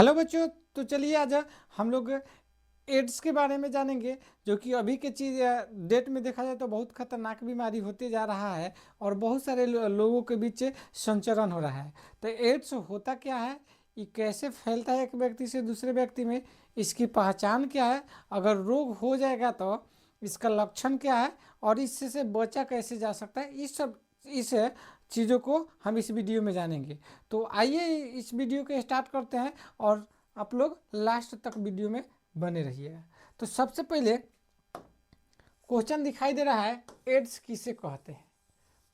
Hello बच्चों। तो चलिए आज हम लोग एड्स के बारे में जानेंगे, जो कि अभी के चीज डेट में देखा जाए तो बहुत खतरनाक बीमारी होते जा रहा है और बहुत सारे लोगों के बीच संचरण हो रहा है। तो एड्स होता क्या है, ये कैसे फैलता है एक व्यक्ति से दूसरे व्यक्ति में, इसकी पहचान क्या है, अगर रोग हो जाएगा तो इसका लक्षण क्या है और इससे से बचा कैसे जा सकता है, इस चीज़ों को हम इस वीडियो में जानेंगे। तो आइए इस वीडियो को स्टार्ट करते हैं और आप लोग लास्ट तक वीडियो में बने रहिएगा। तो सबसे पहले क्वेश्चन दिखाई दे रहा है, एड्स किसे कहते हैं।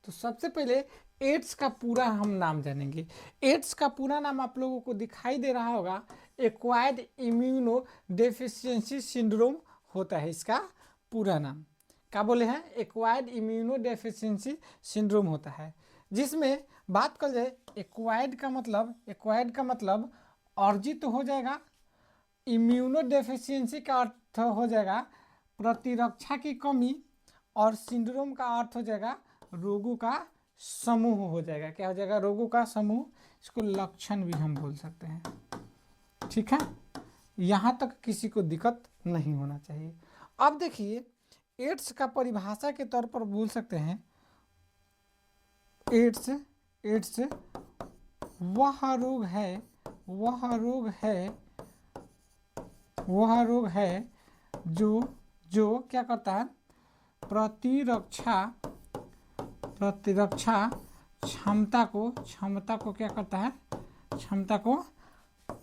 तो सबसे पहले एड्स का पूरा हम नाम जानेंगे। एड्स का पूरा नाम आप लोगों को दिखाई दे रहा होगा, एक्वायर्ड इम्यूनो डेफिशिएंसी सिंड्रोम होता है इसका पूरा नाम। क्या बोले हैं, एक्वायर्ड इम्यूनो डेफिशिएंसी सिंड्रोम होता है। जिसमें बात कर जाए एक्वायर्ड का मतलब अर्जित हो जाएगा, इम्यूनो डेफिशिएंसी का अर्थ हो जाएगा प्रतिरक्षा की कमी, और सिंड्रोम का अर्थ हो जाएगा रोगों का समूह हो जाएगा। क्या हो जाएगा, रोगों का समूह। इसको लक्षण भी हम बोल सकते हैं। ठीक है, यहाँ तक किसी को दिक्कत नहीं होना चाहिए। अब देखिए, एड्स का परिभाषा के तौर पर बोल सकते हैं, एड्स वह रोग है जो क्या करता है, प्रतिरक्षा क्षमता को क्या करता है, क्षमता को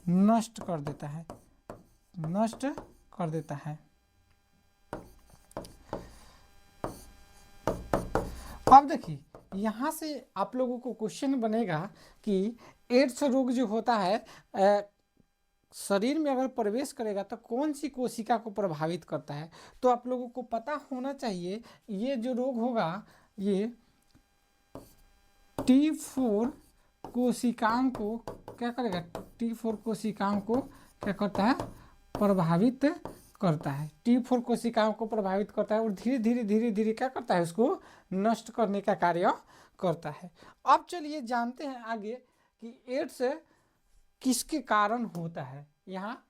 नष्ट कर देता है। अब देखिए, यहाँ से आप लोगों को क्वेश्चन बनेगा कि एड्स रोग जो होता है शरीर में अगर प्रवेश करेगा तो कौन सी कोशिका को प्रभावित करता है। तो आप लोगों को पता होना चाहिए, ये जो रोग होगा ये T4 कोशिकाओं को क्या करेगा, T4 कोशिकाओं को क्या करता है, प्रभावित करता है। T4 कोशिकाओं को प्रभावित करता है और धीरे धीरे क्या करता है, उसको नष्ट करने का कार्य करता है। अब चलिए जानते हैं आगे कि एड्स किसके कारण होता है। यहाँ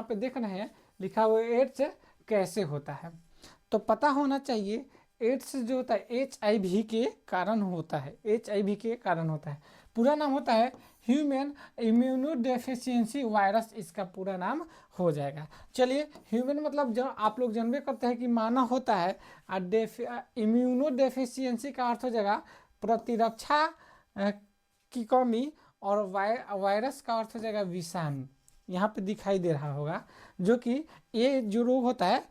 पे देख रहे हैं लिखा हुआ एड्स कैसे होता है। तो पता होना चाहिए, एड्स जो होता है HIV के कारण होता है। HIV के कारण होता है। पूरा नाम होता है ह्यूमन इम्यूनो डेफिशिएंसी वायरस, इसका पूरा नाम हो जाएगा। चलिए, ह्यूमन मतलब जो आप लोग जानबे करते हैं कि मानव होता है, और इम्यूनो डेफिशिएंसी का अर्थ हो जाएगा प्रतिरक्षा की कमी, और वायरस का अर्थ हो जाएगा विषाणु। यहाँ पे दिखाई दे रहा होगा, जो कि ये जो रोग होता है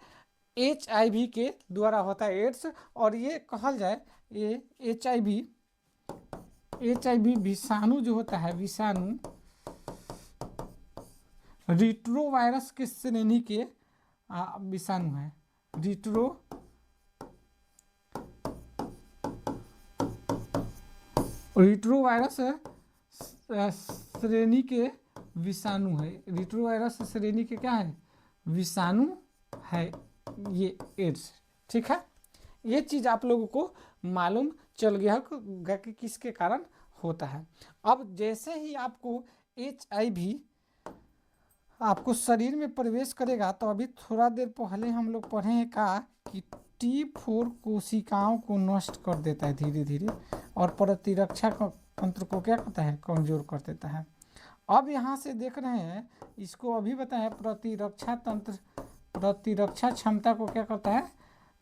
HIV के द्वारा होता है, एड्स। और ये कहल जाए, ये HIV विषाणु जो होता है, विषाणु रिट्रोवायरस के श्रेणी के विषाणु है। रिट्रोवायरस श्रेणी के विषाणु है। रिट्रोवायरस श्रेणी के क्या है, विषाणु है ये एड्स। ठीक है, ये चीज आप लोगों को मालूम चल गया कि किसके कारण होता है। अब जैसे ही आपको HIV आपको शरीर में प्रवेश करेगा, तो अभी थोड़ा देर पहले हम लोग पढ़े हैं का कि T4 कोशिकाओं को नष्ट कर देता है धीरे धीरे, और प्रतिरक्षा तंत्र को क्या करता है, कमजोर कर देता है। अब यहाँ से देख रहे हैं, इसको अभी बताएं, प्रतिरक्षा क्षमता को क्या करता है,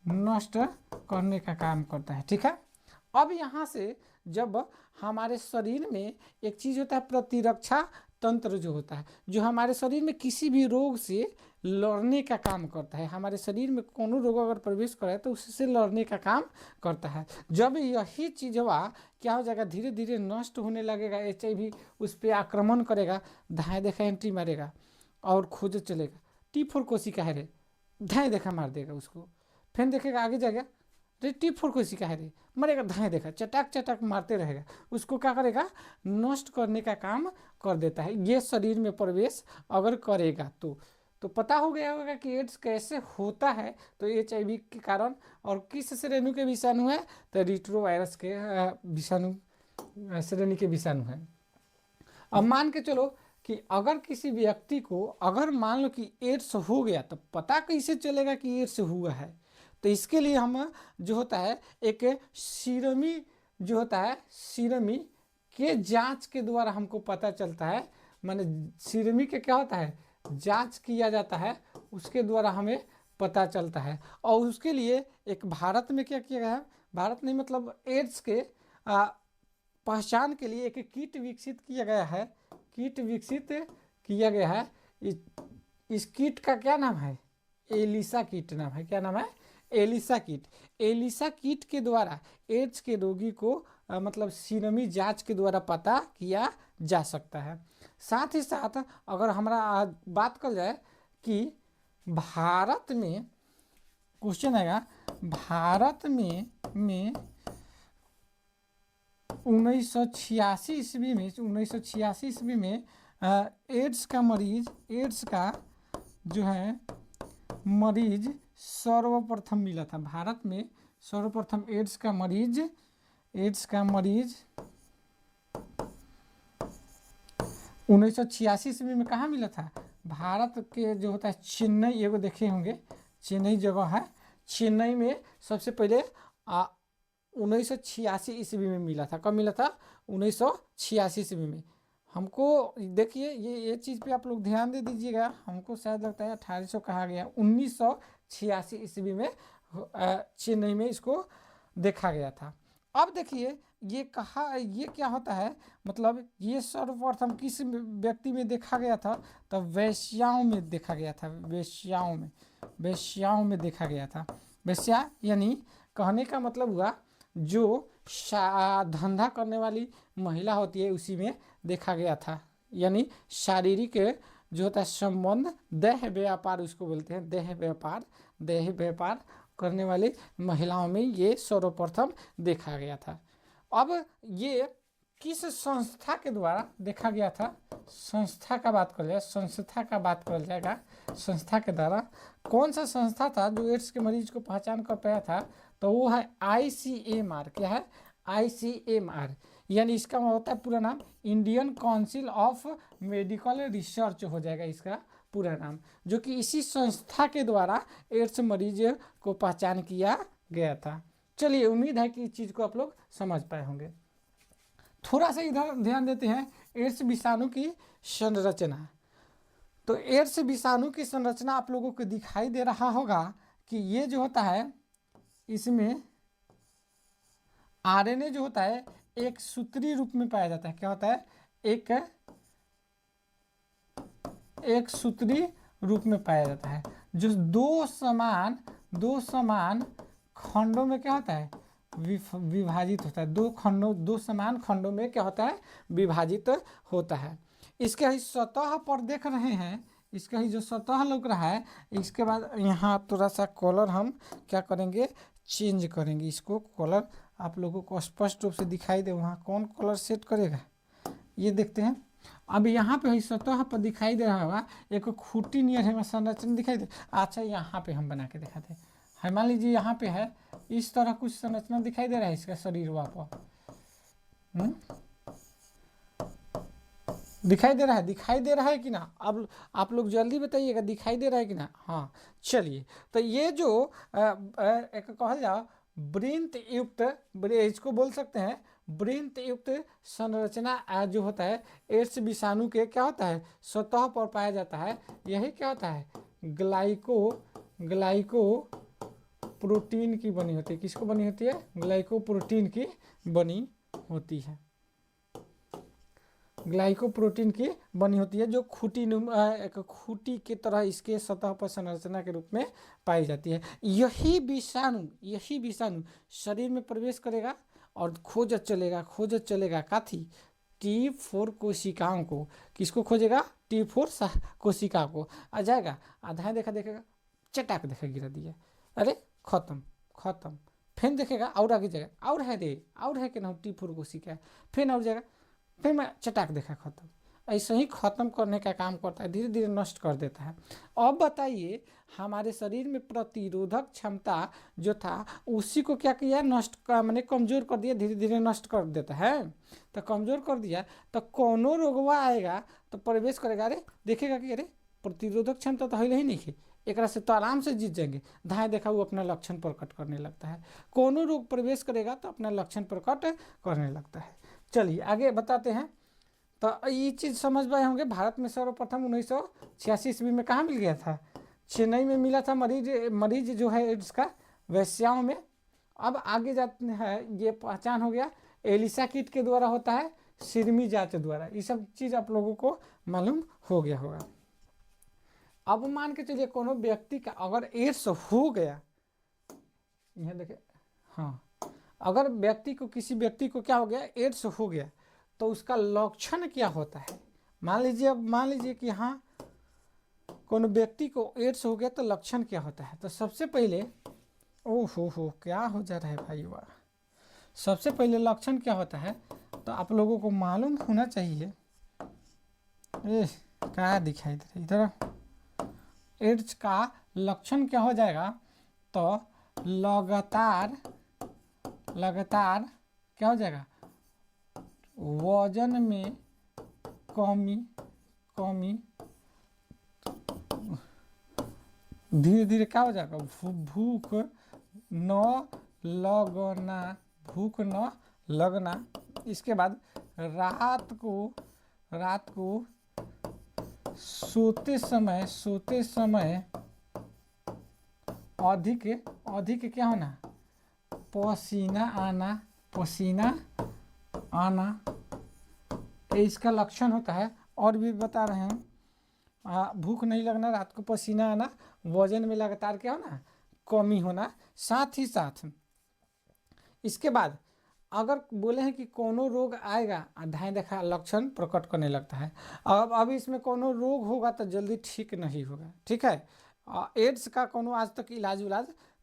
नष्ट करने का काम करता है। ठीक है, अब यहाँ से जब हमारे शरीर में एक चीज होता है प्रतिरक्षा तंत्र, जो होता है जो हमारे शरीर में किसी भी रोग से लड़ने का काम करता है। हमारे शरीर में कोनो रोग अगर प्रवेश करे तो उससे लड़ने का काम करता है। जब यही चीज क्या हो जाएगा, धीरे धीरे नष्ट होने लगेगा, HIV उस पर आक्रमण करेगा, धाए देखा एंट्री मारेगा और खोज चलेगा। T4 कोशिका है रे, धाए देखा मार देगा उसको, फिर देखेगा आगे जाएगा, रे T4 कोशिका है रे, मरेगा, धाए देखा चटाक मारते रहेगा, उसको क्या करेगा, नष्ट करने का काम कर देता है। ये शरीर में प्रवेश अगर करेगा तो पता हो गया होगा कि एड्स कैसे होता है। तो HIV के कारण, और किस श्रेणी के विषाणु है, तो रिट्रोवायरस के विषाणु श्रेणी के विषाणु है। अब मान के चलो कि अगर किसी व्यक्ति को अगर मान लो कि एड्स हो गया तो पता कैसे चलेगा कि एड्स हुआ है। तो इसके लिए हम जो होता है एक सीरमी जो होता है सीरमी के जांच के द्वारा हमको पता चलता है, माने सीरमी के क्या होता है जांच किया जाता है, उसके द्वारा हमें पता चलता है। और उसके लिए एक भारत में क्या किया गया है, भारत नहीं मतलब एड्स के पहचान के लिए एक किट विकसित किया गया है, किट विकसित किया गया है। इस किट का क्या नाम है, एलिसा किट नाम है। क्या नाम है, एलिसा किट। एलिसा किट के द्वारा एड्स के रोगी को मतलब सीरमी जांच के द्वारा पता किया जा सकता है। साथ ही साथ अगर हमारा बात कर जाए कि भारत में क्वेश्चन आएगा, भारत में 1986 ईस्वी में 1986 ईस्वी में एड्स का जो है मरीज सर्वप्रथम मिला था। भारत में सर्वप्रथम एड्स का मरीज 1986 ईस्वी में कहाँ मिला था, भारत के जो होता है चेन्नई, एगो देखे होंगे चेन्नई जगह है, चेन्नई में सबसे पहले 1986 ईस्वी में मिला था। कब मिला था, 1986 ईस्वी में। हमको देखिए ये चीज़ पे आप लोग ध्यान दे दीजिएगा, हमको शायद लगता है 1800 कहा गया, 1986 ईस्वी में चेन्नई में इसको देखा गया था। अब देखिए ये क्या होता है, मतलब ये सर्वप्रथम किस व्यक्ति में देखा गया था, तो वेश्याओं में देखा गया था, वेश्याओं में देखा गया था। वेश्या यानी कहने का मतलब हुआ जो धंधा करने वाली महिला होती है उसी में देखा गया था, यानी शारीरिक जो होता है संबंध, देह व्यापार उसको बोलते हैं, देह व्यापार करने वाली महिलाओं में ये सर्वप्रथम देखा गया था। अब ये किस संस्था के द्वारा देखा गया था, संस्था का बात कर जाएगा, संस्था के द्वारा कौन सा संस्था था जो एड्स के मरीज को पहचान कर पाया था, तो वो है ICMR। क्या है, ICMR, यानी इसका होता है पूरा नाम Indian council of medical research हो जाएगा इसका पूरा नाम, जो कि इसी संस्था के द्वारा एड्स मरीज को पहचान किया गया था। चलिए उम्मीद है कि इस चीज़ को आप लोग समझ पाए होंगे। थोड़ा सा इधर ध्यान देते हैं, एड्स विषाणु की संरचना। तो एड्स विषाणु की संरचना आप लोगों को दिखाई दे रहा होगा कि ये जो होता है इसमें RNA जो होता है एक सूत्री रूप में पाया जाता है। क्या होता है, एक सूत्री रूप में पाया जाता है, जो दो समान खंडों में क्या होता है विभाजित होता है, दो समान खंडों में क्या होता है विभाजित होता है। इसके ही सतह पर देख रहे हैं, इसका ही जो सतह लग रहा है, इसके बाद यहाँ थोड़ा सा कलर हम क्या करेंगे चेंज करेंगे, इसको कलर आप लोगों को स्पष्ट रूप से दिखाई दे। वहाँ कौन कलर सेट करेगा ये देखते हैं। अब यहाँ पे सतह पर दिखाई दे रहा होगा एक खूटी नियर है संरचना दिखाई दे। अच्छा यहाँ पे हम बना के दिखाते हैं, मान लीजिए यहाँ पे है इस तरह कुछ संरचना दिखाई दे रहा है इसका शरीर वहाँ पर दिखाई दे रहा है कि ना। अब आप लोग जल्दी बताइएगा दिखाई दे रहा है कि ना। हाँ चलिए, तो ये जो एक कहा जाए वृंत युक्त, इसको बोल सकते हैं वृंत युक्त संरचना जो होता है एड्स विषाणु के क्या होता है सतह पर पाया जाता है। यही क्या होता है ग्लाइको प्रोटीन की बनी होती है। किसको बनी होती है, ग्लाइकोप्रोटीन की बनी होती है, ग्लाइकोप्रोटीन की बनी होती है, जो एक खूटी की तरह इसके सतह पर संरचना के रूप में पाई जाती है। यही विषाणु शरीर में प्रवेश करेगा और खोजत चलेगा काथी T4 कोशिकाओं को। किसको खोजेगा, T4 कोशिका को। आ जाएगा आधा देखेगा चटाक देखा गिरा दिया, अरे खत्म, फिर देखेगा और आगे जाएगा और है कि ना T4 कोशिका, फिर और जाएगा, फिर मैं चटाक देखा खत्म। ऐसे ही खत्म करने का काम करता है, धीरे धीरे नष्ट कर देता है। अब बताइए हमारे शरीर में प्रतिरोधक क्षमता जो था उसी को क्या किया, नष्ट का मैंने कमजोर कर दिया, धीरे धीरे नष्ट कर देता है। तो कमजोर कर दिया तो कोनो रोगवा आएगा तो प्रवेश करेगा, अरे देखेगा कि अरे प्रतिरोधक क्षमता तो है ही नहीं है, एक से तो आराम से जीत जाएंगे, धाए देखा वो अपना लक्षण प्रकट करने लगता है। कोनो रोग प्रवेश करेगा तो अपना लक्षण प्रकट करने लगता है। चलिए आगे बताते हैं। तो ये चीज़ समझ पाए होंगे, भारत में सर्वप्रथम 1986 ईस्वी में कहाँ मिल गया था, चेन्नई में मिला था मरीज जो है एड्स का, वेश्याओं में। अब आगे जाते हैं, ये पहचान हो गया एलिसा किट के द्वारा होता है, सिरमी जांच द्वारा, ये सब चीज़ आप लोगों को मालूम हो गया होगा। अब मान के चलिए कोनो व्यक्ति का अगर एड्स हो गया, यहाँ देखिए, हाँ, अगर किसी व्यक्ति को क्या हो गया, एड्स हो गया, तो उसका लक्षण क्या होता है। मान लीजिए कि हाँ कोनो व्यक्ति को एड्स हो गया तो लक्षण क्या होता है। तो सबसे पहले, ओहो क्या हो जा रहा है भाई वाह, सबसे पहले लक्षण क्या होता है तो आप लोगों को मालूम होना चाहिए। क्या दिखाई दे रहा इधर, एड्स का लक्षण क्या हो जाएगा, तो लगातार क्या हो जाएगा, वजन में कमी, धीरे धीरे क्या हो जाएगा, भूख न लगना। इसके बाद रात को सोते समय अधिक क्या होना, पसीना आना, इसका लक्षण होता है। और भी बता रहे हैं, भूख नहीं लगना, रात को पसीना आना, वजन में लगातार क्या होना, कमी होना। साथ ही साथ इसके बाद अगर बोले हैं कि कोनो रोग आएगा, धाए देखा लक्षण प्रकट करने लगता है। अब इसमें कोनो रोग होगा तो जल्दी ठीक नहीं होगा, ठीक है। एड्स का कोनो आज तक इलाज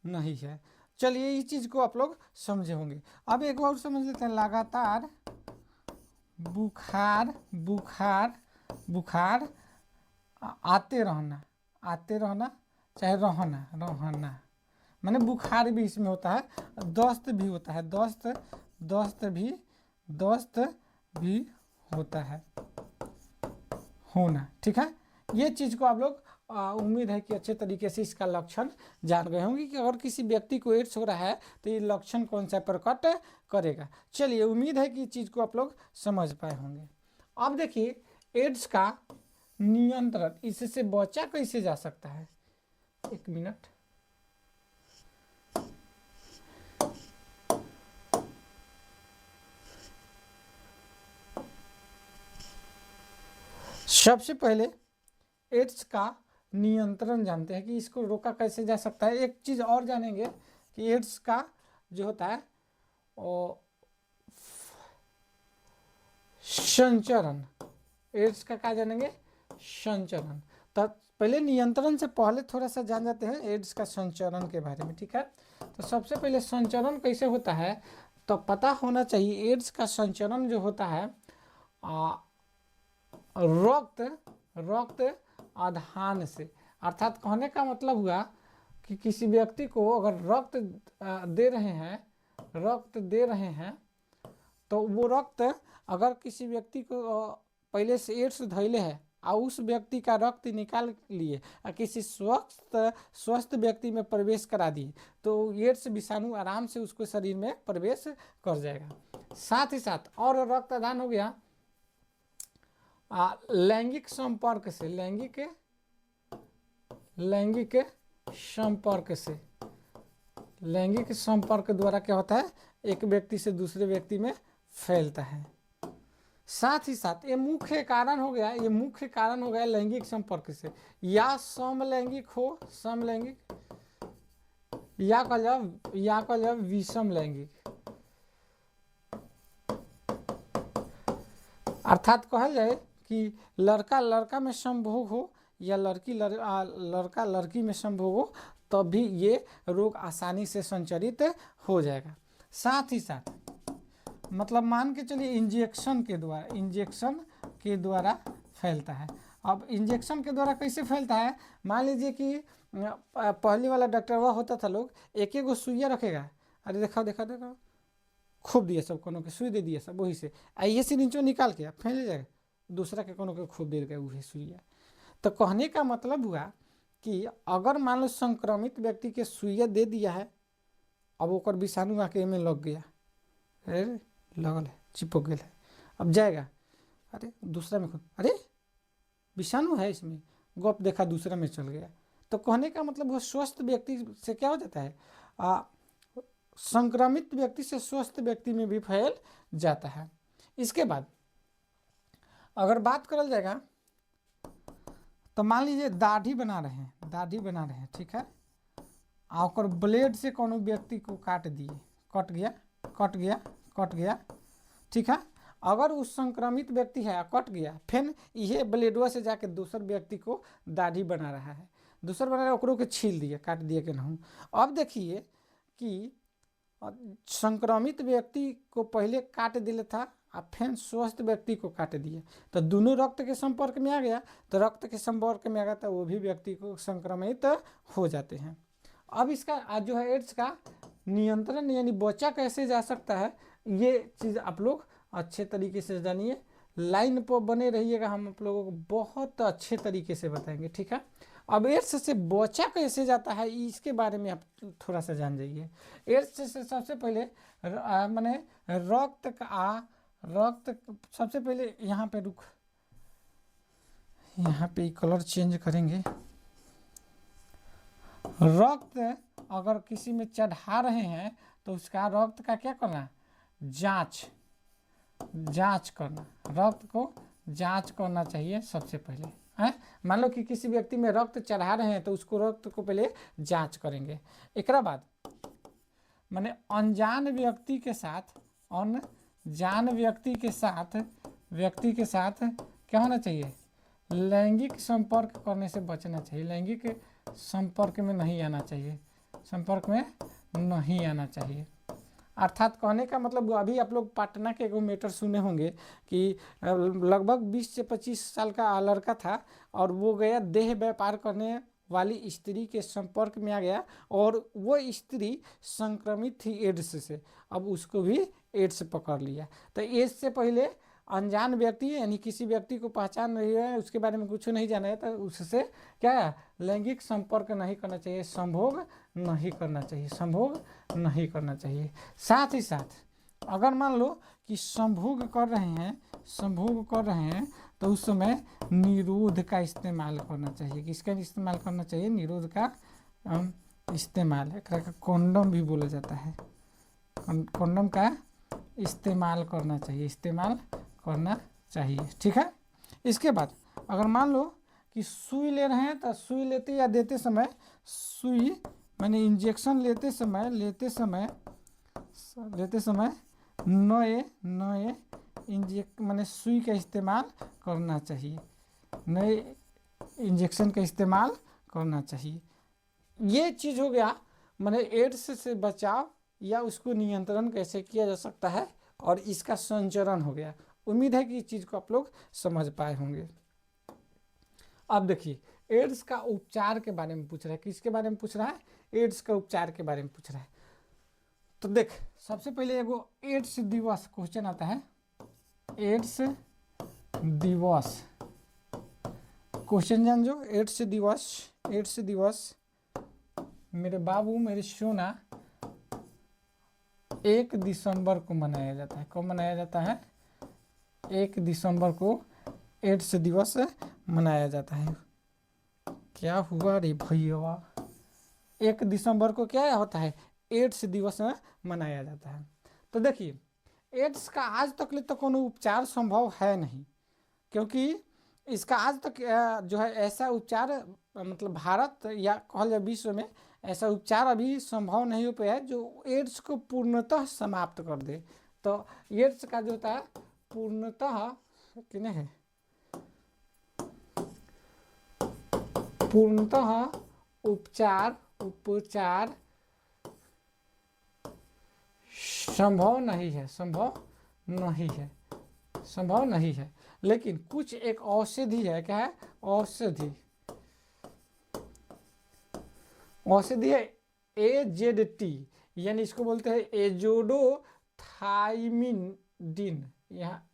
नहीं है। चलिए इस चीज़ को आप लोग समझे होंगे। अब एक और समझ लेते हैं, लगातार बुखार आते रहना चाहे रहना, माने बुखार भी इसमें होता है, दस्त भी होता है, दस्त भी होता है होना, ठीक है। ये चीज़ को आप लोग उम्मीद है कि अच्छे तरीके से इसका लक्षण जान गए होंगे कि अगर किसी व्यक्ति को एड्स हो रहा है तो ये लक्षण कौन सा प्रकट करेगा। चलिए उम्मीद है कि इस चीज़ को आप लोग समझ पाए होंगे। अब देखिए एड्स का नियंत्रण, इससे बचा कैसे जा सकता है। एक मिनट, सबसे पहले एड्स का नियंत्रण जानते हैं कि इसको रोका कैसे जा सकता है। एक चीज़ और जानेंगे कि एड्स का जो होता है संचरण, एड्स का क्या जानेंगे, संचरण। तो पहले नियंत्रण से पहले थोड़ा सा जान जाते हैं एड्स का संचरण के बारे में, ठीक है। तो सबसे पहले संचरण कैसे होता है तो पता होना चाहिए। एड्स का संचरण जो होता है रक्त आधान से, अर्थात कहने का मतलब हुआ कि किसी व्यक्ति को अगर रक्त दे रहे हैं तो वो रक्त अगर किसी व्यक्ति को पहले से एड्स धैले है और उस व्यक्ति का रक्त निकाल लिए और किसी स्वस्थ व्यक्ति में प्रवेश करा दिए तो एड्स विषाणु आराम से उसको शरीर में प्रवेश कर जाएगा। साथ ही साथ और रक्त आदान हो गया लैंगिक संपर्क से, लैंगिक संपर्क द्वारा क्या होता है, एक व्यक्ति से दूसरे व्यक्ति में फैलता है। साथ ही साथ ये मुख्य कारण हो गया लैंगिक संपर्क से, या समलैंगिक हो, या कल जाओ विषम लैंगिक, अर्थात कहा जाए कि लड़का में संभोग हो या लड़का लड़की में संभोग हो तब भी ये रोग आसानी से संचरित हो जाएगा। साथ ही साथ मतलब मान के चलिए इंजेक्शन के द्वारा फैलता है। अब इंजेक्शन के द्वारा कैसे फैलता है, मान लीजिए कि पहले वाला डॉक्टर वह होता था, लोग एक एक गो सुइया रखेगा, अरे देखो देखो देखो खूब दिया सब कोनो के सुई दे दिया सब, वही से आइए से नीचे निकाल के फैल जाएगा, दूसरा के कोनो के खूब दे देगा वही सुइया। तो कहने का मतलब हुआ कि अगर मान लो संक्रमित व्यक्ति के सुइया दे दिया है, अब ओकर विषाणु आके में लग गया, अरे लगल है चिपक गया है, अब जाएगा, अरे दूसरा में अरे विषाणु है इसमें, गप देखा दूसरा में चल गया। तो कहने का मतलब वो स्वस्थ व्यक्ति से क्या हो जाता है, संक्रमित व्यक्ति से स्वस्थ व्यक्ति में भी फैल जाता है। इसके बाद अगर बात करल जाएगा तो मान लीजिए दाढ़ी बना रहे हैं, ठीक है, और ब्लेड से कोनो व्यक्ति को काट दिए, कट गया, ठीक है, अगर उस संक्रमित व्यक्ति है कट गया, फिर यह ब्लेडवा से जाके दूसर व्यक्ति को दाढ़ी बना रहा है, ओकरो के छील दिए, काट दिए के नहीं। अब देखिए कि संक्रमित व्यक्ति को पहले काट दिया था और फिर स्वस्थ व्यक्ति को काट दिए, तो दोनों रक्त के संपर्क में आ गया, तो रक्त के संपर्क में आ गया तो वो भी व्यक्ति को संक्रमित हो जाते हैं। अब इसका जो है एड्स का नियंत्रण यानी बचा कैसे जा सकता है, ये चीज़ आप लोग अच्छे तरीके से जानिए, लाइन पर बने रहिएगा, हम आप लोगों को बहुत अच्छे तरीके से बताएंगे, ठीक है। अब एड्स से बचा कैसे जाता है इसके बारे में आप थोड़ा सा जान जाइए। एड्स से सबसे पहले माने रक्त सबसे पहले यहाँ पे कलर चेंज करेंगे। रक्त अगर किसी में चढ़ा रहे हैं तो उसका रक्त का क्या करना, जांच करना, रक्त को जांच करना चाहिए सबसे पहले है। मान लो कि किसी व्यक्ति में रक्त चढ़ा रहे हैं तो उसको रक्त को पहले जांच करेंगे। एक बाद माने अनजान व्यक्ति के साथ क्या होना चाहिए, लैंगिक संपर्क करने से बचना चाहिए, लैंगिक संपर्क में नहीं आना चाहिए, अर्थात कहने का मतलब अभी आप लोग पटना के एगो मैटर सुने होंगे कि लगभग 20 से 25 साल का लड़का था और वो गया देह व्यापार करने वाली स्त्री के संपर्क में आ गया और वो स्त्री संक्रमित थी एड्स से, अब उसको भी एड्स पकड़ लिया। तो एड्स से पहले अनजान व्यक्ति यानी किसी व्यक्ति को पहचान नहीं है, उसके बारे में कुछ नहीं जाना है, तो उससे क्या लैंगिक संपर्क नहीं करना चाहिए, संभोग नहीं करना चाहिए। साथ ही साथ अगर मान लो कि संभोग कर रहे हैं तो उस समय निरोध का इस्तेमाल करना चाहिए। किसका इस्तेमाल करना चाहिए, निरोध का इस्तेमाल, कॉन्डम भी बोला जाता है, कॉन्डम का इस्तेमाल करना चाहिए, ठीक है। इसके बाद अगर मान लो कि सुई ले रहे हैं तो सुई लेते या देते समय सुई माने इंजेक्शन लेते समय नए माने सुई का इस्तेमाल करना चाहिए, नए इंजेक्शन का इस्तेमाल करना चाहिए। ये चीज़ हो गया माने एड्स से बचाव या उसको नियंत्रण कैसे किया जा सकता है और इसका संचरण हो गया। उम्मीद है कि इस चीज़ को आप लोग समझ पाए होंगे। अब देखिए एड्स का उपचार के बारे में पूछ रहा है, किसके बारे में पूछ रहा है, एड्स का उपचार के बारे में पूछ रहा है। तो देख सबसे पहले एगो एड्स दिवस क्वेश्चन आता है, एड्स दिवस क्वेश्चन जान जो, एड्स दिवस मेरे बाबू मेरे सोना 1 दिसंबर को मनाया जाता है। कब मनाया जाता है, 1 दिसंबर को एड्स दिवस मनाया जाता है। क्या हुआ रे भैया, 1 दिसंबर को क्या होता है, एड्स दिवस मनाया जाता है। तो देखिए एड्स का आज तक ले तो कोनो उपचार संभव है नहीं, क्योंकि इसका आज तक जो है ऐसा उपचार मतलब भारत या कहल जाए विश्व में ऐसा उपचार अभी संभव नहीं हो पाया है जो एड्स को पूर्णतः समाप्त कर दे। तो एड्स का जो होता है पूर्णतः किने है, पूर्णतः उपचार संभव नहीं है। लेकिन कुछ एक औषधि है, क्या है, औषधि, औषधि है AZT, यानी इसको बोलते हैं एजोडोथाइमिडिन। यहाँ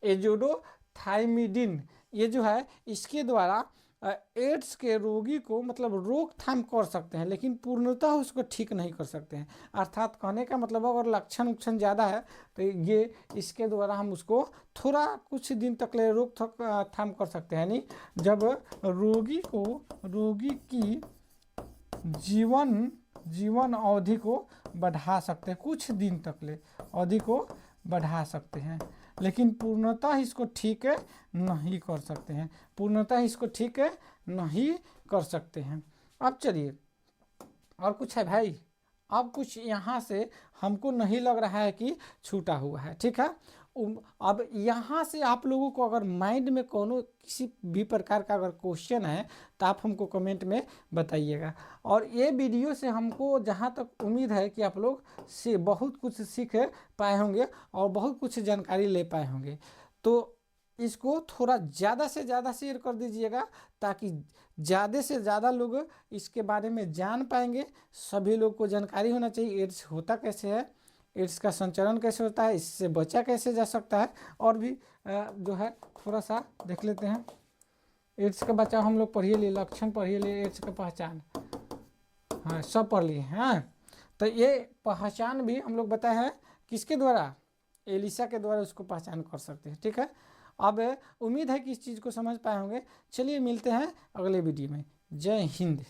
एजोडोथाइमिडिन, ये जो है इसके द्वारा एड्स के रोगी को मतलब रोकथाम कर सकते हैं, लेकिन पूर्णतः उसको ठीक नहीं कर सकते हैं। अर्थात कहने का मतलब अगर लक्षण उक्षण ज़्यादा है तो ये इसके द्वारा हम उसको थोड़ा कुछ दिन तक ले रोकथाम कर सकते हैं। यानी जब रोगी की जीवन अवधि को बढ़ा सकते हैं, कुछ दिन तक ले अवधि को बढ़ा सकते हैं, लेकिन पूर्णतः इसको ठीक नहीं कर सकते हैं, पूर्णतः इसको ठीक नहीं कर सकते हैं। अब चलिए और कुछ है भाई, अब कुछ यहाँ से हमको नहीं लग रहा है कि छूटा हुआ है, ठीक है। अब यहाँ से आप लोगों को अगर माइंड में कोनो किसी भी प्रकार का अगर क्वेश्चन है तो आप हमको कमेंट में बताइएगा। और ये वीडियो से हमको जहाँ तक उम्मीद है कि आप लोग से बहुत कुछ सीख पाए होंगे और बहुत कुछ जानकारी ले पाए होंगे। तो इसको थोड़ा ज़्यादा से ज़्यादा शेयर कर दीजिएगा ताकि ज़्यादा से ज़्यादा लोग इसके बारे में जान पाएंगे। सभी लोग को जानकारी होना चाहिए एड्स होता कैसे है, एड्स का संचरण कैसे होता है, इससे बचा कैसे जा सकता है, और भी जो है थोड़ा सा देख लेते हैं। एड्स का बचाव हम लोग पढ़िए लिए, लक्षण पढ़िए लिए, एड्स का पहचान, हाँ सब पढ़ लिए। हाँ तो ये पहचान भी हम लोग बताए हैं किसके द्वारा, एलिसा के द्वारा उसको पहचान कर सकते हैं, ठीक है। अब उम्मीद है कि इस चीज़ को समझ पाए होंगे। चलिए मिलते हैं अगले वीडियो में। जय हिंद।